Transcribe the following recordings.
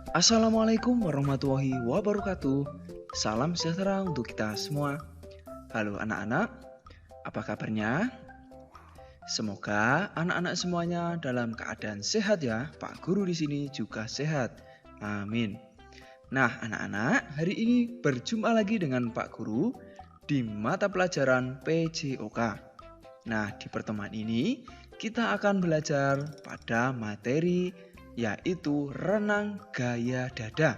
Assalamualaikum warahmatullahi wabarakatuh. Salam sejahtera untuk kita semua. Halo anak-anak, apa kabarnya? Semoga anak-anak semuanya dalam keadaan sehat ya. Pak Guru di sini juga sehat. Amin. Nah, anak-anak, hari ini berjumpa lagi dengan Pak Guru di mata pelajaran PJOK. Nah, di pertemuan ini kita akan belajar pada materi yaitu renang gaya dada.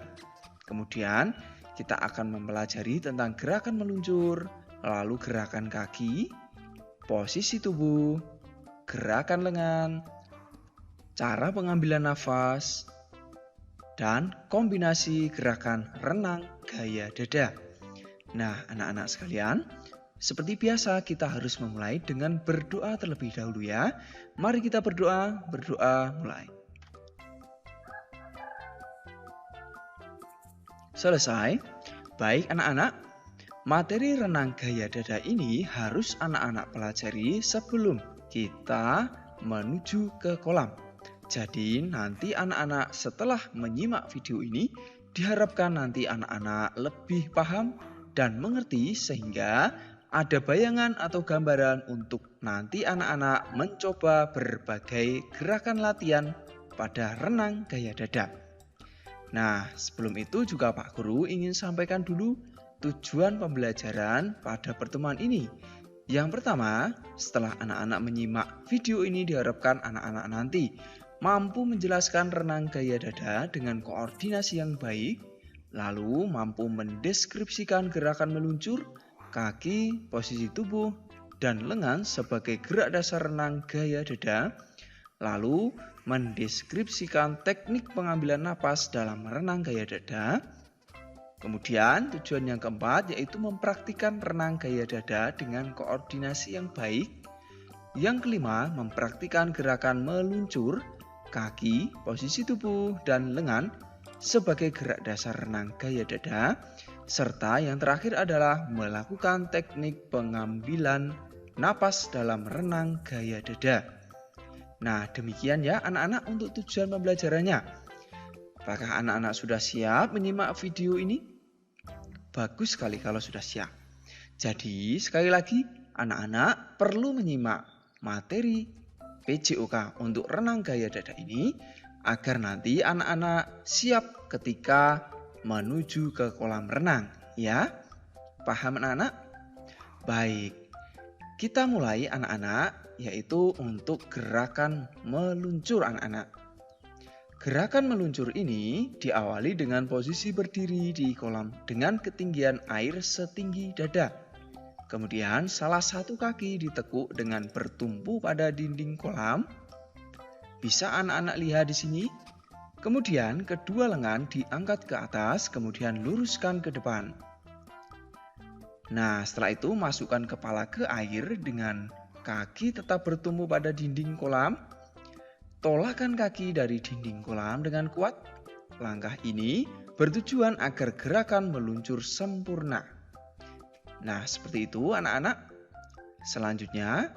Kemudian kita akan mempelajari tentang gerakan meluncur, lalu gerakan kaki, posisi tubuh, gerakan lengan, cara pengambilan nafas, dan kombinasi gerakan renang gaya dada. Nah, anak-anak sekalian, seperti biasa kita harus memulai dengan berdoa terlebih dahulu ya. Mari kita berdoa mulai. Selesai. Baik anak-anak, materi renang gaya dada ini harus anak-anak pelajari sebelum kita menuju ke kolam. Jadi nanti anak-anak setelah menyimak video ini, diharapkan nanti anak-anak lebih paham dan mengerti sehingga ada bayangan atau gambaran untuk nanti anak-anak mencoba berbagai gerakan latihan pada renang gaya dada. Nah, sebelum itu juga Pak Guru ingin sampaikan dulu tujuan pembelajaran pada pertemuan ini. Yang pertama, setelah anak-anak menyimak video ini diharapkan anak-anak nanti mampu menjelaskan renang gaya dada dengan koordinasi yang baik, lalu mampu mendeskripsikan gerakan meluncur, kaki, posisi tubuh, dan lengan sebagai gerak dasar renang gaya dada, lalu mendeskripsikan teknik pengambilan napas dalam renang gaya dada. Kemudian tujuan yang keempat yaitu mempraktikkan renang gaya dada dengan koordinasi yang baik. Yang kelima, mempraktikkan gerakan meluncur, kaki, posisi tubuh, dan lengan sebagai gerak dasar renang gaya dada. Serta yang terakhir adalah melakukan teknik pengambilan napas dalam renang gaya dada. Nah, demikian ya anak-anak untuk tujuan pembelajarannya. Apakah anak-anak sudah siap menyimak video ini? Bagus sekali kalau sudah siap. Jadi, sekali lagi anak-anak perlu menyimak materi PJOK untuk renang gaya dada ini agar nanti anak-anak siap ketika menuju ke kolam renang, ya. Paham anak-anak? Baik. Kita mulai anak-anak yaitu untuk gerakan meluncur anak-anak. Gerakan meluncur ini diawali dengan posisi berdiri di kolam dengan ketinggian air setinggi dada. Kemudian salah satu kaki ditekuk dengan bertumpu pada dinding kolam. Bisa anak-anak lihat di sini? Kemudian kedua lengan diangkat ke atas, kemudian luruskan ke depan. Nah, setelah itu masukkan kepala ke air dengan kaki tetap bertumpu pada dinding kolam. Tolakkan kaki dari dinding kolam dengan kuat. Langkah ini bertujuan agar gerakan meluncur sempurna. Nah, seperti itu anak-anak. Selanjutnya,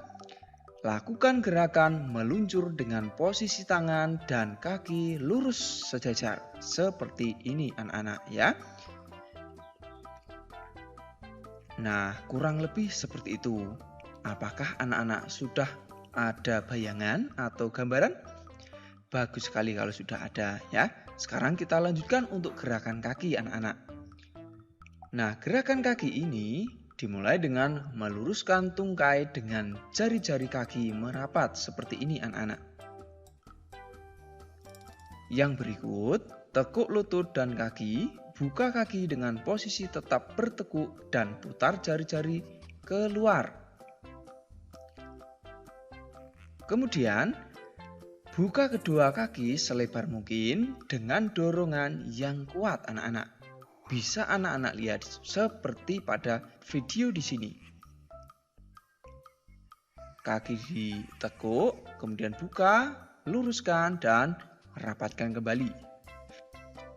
lakukan gerakan meluncur dengan posisi tangan dan kaki lurus sejajar. Seperti ini anak-anak ya. Nah, kurang lebih seperti itu. Apakah anak-anak sudah ada bayangan atau gambaran? Bagus sekali kalau sudah ada ya. Sekarang kita lanjutkan untuk gerakan kaki anak-anak. Nah, gerakan kaki ini dimulai dengan meluruskan tungkai dengan jari-jari kaki merapat seperti ini anak-anak. Yang berikut, tekuk lutut dan kaki, buka kaki dengan posisi tetap bertekuk dan putar jari-jari keluar. Kemudian, buka kedua kaki selebar mungkin dengan dorongan yang kuat anak-anak. Bisa anak-anak lihat seperti pada video di sini. Kaki ditekuk, kemudian buka, luruskan, dan rapatkan kembali.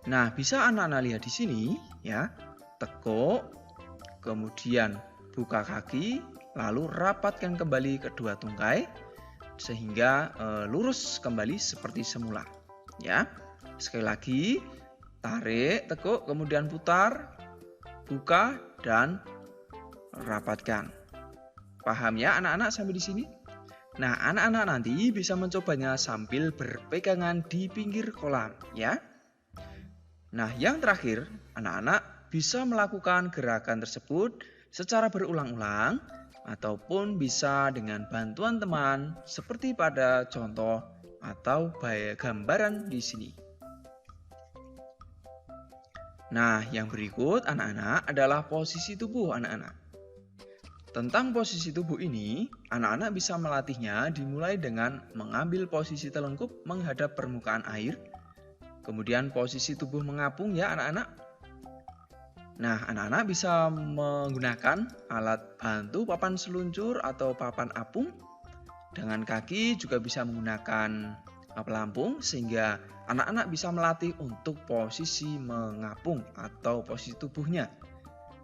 Nah, bisa anak-anak lihat di sini ya. Tekuk, kemudian buka kaki, lalu rapatkan kembali kedua tungkai sehingga lurus kembali seperti semula. Ya, sekali lagi, tarik, tekuk, kemudian putar, buka, dan rapatkan. Paham ya anak-anak sampai di sini? Nah, anak-anak nanti bisa mencobanya sambil berpegangan di pinggir kolam, ya. Nah, yang terakhir, anak-anak bisa melakukan gerakan tersebut secara berulang-ulang ataupun bisa dengan bantuan teman seperti pada contoh atau gambaran di sini. Nah, yang berikut anak-anak adalah posisi tubuh anak-anak. Tentang posisi tubuh ini, anak-anak bisa melatihnya dimulai dengan mengambil posisi telungkup menghadap permukaan air, kemudian posisi tubuh mengapung ya anak-anak. Nah, anak-anak bisa menggunakan alat bantu papan seluncur atau papan apung. Dengan kaki juga bisa menggunakan pelampung sehingga anak-anak bisa melatih untuk posisi mengapung atau posisi tubuhnya.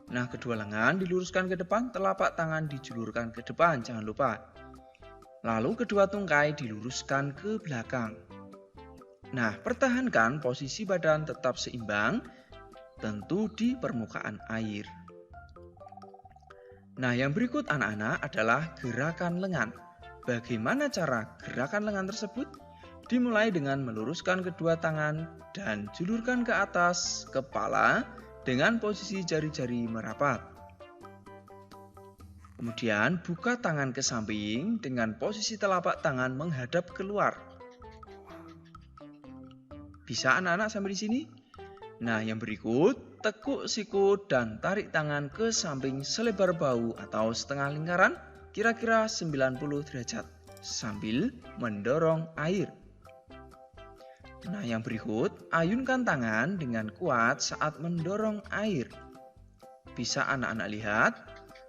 Nah, kedua lengan diluruskan ke depan, telapak tangan dijulurkan ke depan, jangan lupa. Lalu kedua tungkai diluruskan ke belakang. Nah, pertahankan posisi badan tetap seimbang, tentu di permukaan air. Nah, yang berikut anak-anak adalah gerakan lengan. Bagaimana cara gerakan lengan tersebut? Dimulai dengan meluruskan kedua tangan dan julurkan ke atas kepala dengan posisi jari-jari merapat. Kemudian buka tangan ke samping dengan posisi telapak tangan menghadap keluar. Bisa anak-anak sampai di sini? Nah, yang berikut, tekuk siku dan tarik tangan ke samping selebar bahu atau setengah lingkaran kira-kira 90 derajat sambil mendorong air. Nah, yang berikut, ayunkan tangan dengan kuat saat mendorong air. Bisa anak-anak lihat?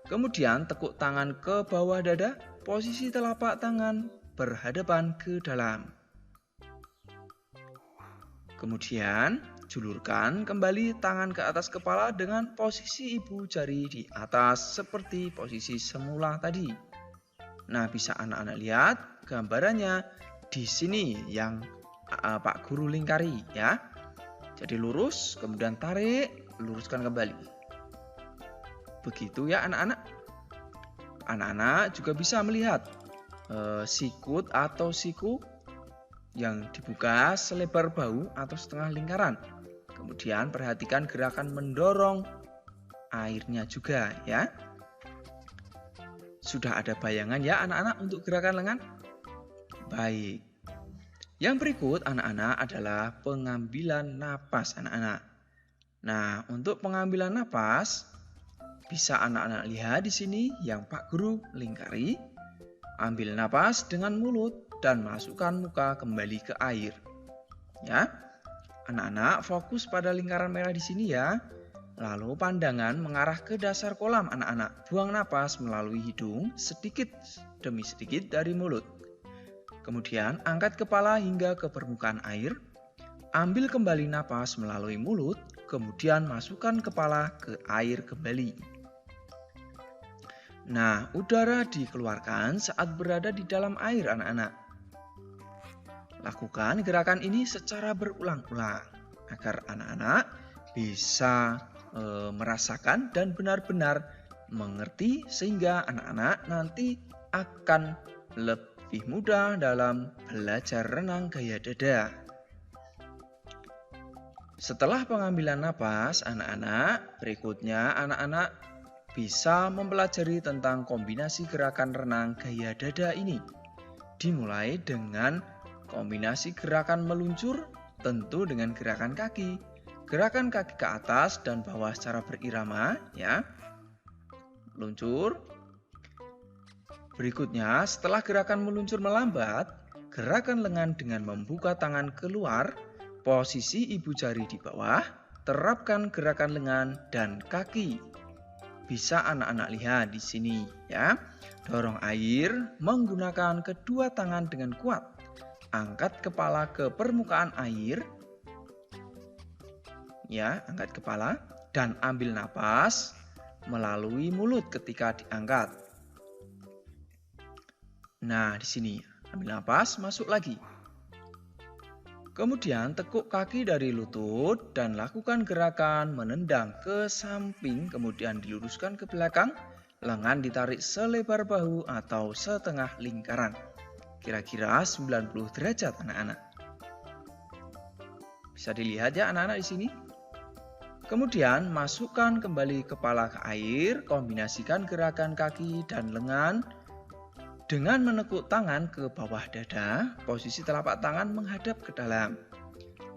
Kemudian tekuk tangan ke bawah dada, posisi telapak tangan berhadapan ke dalam. Kemudian, julurkan kembali tangan ke atas kepala dengan posisi ibu jari di atas seperti posisi semula tadi. Nah, bisa anak-anak lihat gambarannya di sini yang Pak Guru lingkari ya. Jadi lurus, kemudian tarik, luruskan kembali. Begitu ya anak-anak. Anak-anak juga bisa melihat sikut atau siku yang dibuka selebar bahu atau setengah lingkaran. Kemudian perhatikan gerakan mendorong airnya juga ya. Sudah ada bayangan ya anak-anak untuk gerakan lengan? Baik. Yang berikut anak-anak adalah pengambilan napas anak-anak. Nah, untuk pengambilan napas bisa anak-anak lihat di sini yang Pak Guru lingkari. Ambil napas dengan mulut dan masukkan muka kembali ke air. Ya. Anak-anak fokus pada lingkaran merah di sini ya. Lalu pandangan mengarah ke dasar kolam anak-anak. Buang napas melalui hidung sedikit demi sedikit dari mulut. Kemudian angkat kepala hingga ke permukaan air. Ambil kembali napas melalui mulut, kemudian masukkan kepala ke air kembali. Nah, udara dikeluarkan saat berada di dalam air anak-anak. Lakukan gerakan ini secara berulang-ulang agar anak-anak bisa merasakan dan benar-benar mengerti sehingga anak-anak nanti akan lebih mudah dalam belajar renang gaya dada. Setelah pengambilan napas anak-anak, berikutnya anak-anak bisa mempelajari tentang kombinasi gerakan renang gaya dada ini. Dimulai dengan kombinasi gerakan meluncur, tentu dengan gerakan kaki. Gerakan kaki ke atas dan bawah secara berirama ya. Luncur. Berikutnya, setelah gerakan meluncur melambat, gerakan lengan dengan membuka tangan keluar, posisi ibu jari di bawah, terapkan gerakan lengan dan kaki. Bisa anak-anak lihat di sini ya. Dorong air menggunakan kedua tangan dengan kuat. Angkat kepala ke permukaan air. Ya, angkat kepala dan ambil napas melalui mulut ketika diangkat. Nah, di sini ambil napas, masuk lagi. Kemudian tekuk kaki dari lutut dan lakukan gerakan menendang ke samping, kemudian diluruskan ke belakang, lengan ditarik selebar bahu atau setengah lingkaran. Kira-kira 90 derajat anak-anak. Bisa dilihat ya anak-anak di sini. Kemudian masukkan kembali kepala ke air, kombinasikan gerakan kaki dan lengan dengan menekuk tangan ke bawah dada, posisi telapak tangan menghadap ke dalam.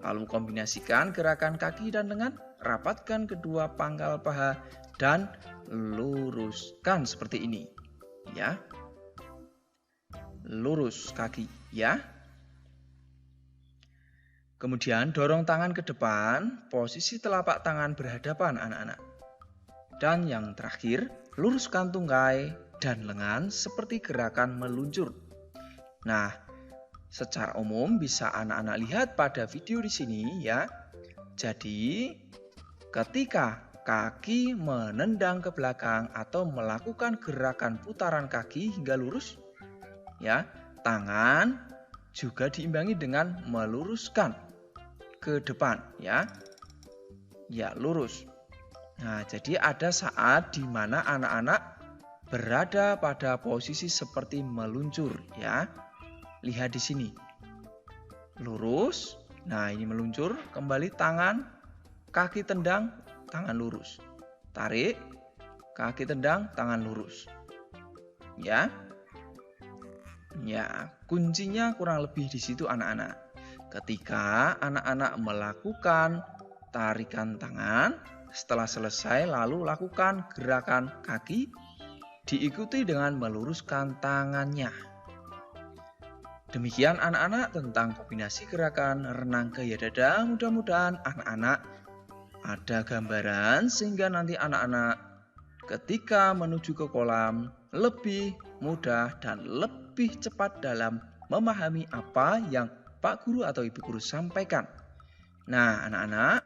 Lalu kombinasikan gerakan kaki dan lengan, rapatkan kedua pangkal paha dan luruskan seperti ini. Ya. Lurus kaki, ya. Kemudian dorong tangan ke depan, posisi telapak tangan berhadapan anak-anak. Dan yang terakhir, luruskan tungkai dan lengan seperti gerakan meluncur. Nah, secara umum bisa anak-anak lihat pada video di sini ya. Jadi, ketika kaki menendang ke belakang atau melakukan gerakan putaran kaki hingga lurus, ya, tangan juga diimbangi dengan meluruskan ke depan ya. Ya, lurus. Nah, jadi ada saat di mana anak-anak berada pada posisi seperti meluncur ya. Lihat di sini. Lurus. Nah, ini meluncur, kembali tangan, kaki tendang, tangan lurus. Tarik, kaki tendang, tangan lurus. Ya. Ya, kuncinya kurang lebih di situ anak-anak. Ketika anak-anak melakukan tarikan tangan, setelah selesai lalu lakukan gerakan kaki, diikuti dengan meluruskan tangannya. Demikian anak-anak tentang kombinasi gerakan renang gaya dada. Mudah-mudahan anak-anak ada gambaran sehingga nanti anak-anak ketika menuju ke kolam lebih mudah dan lebih cepat dalam memahami apa yang Pak Guru atau Ibu Guru sampaikan. Nah, anak-anak,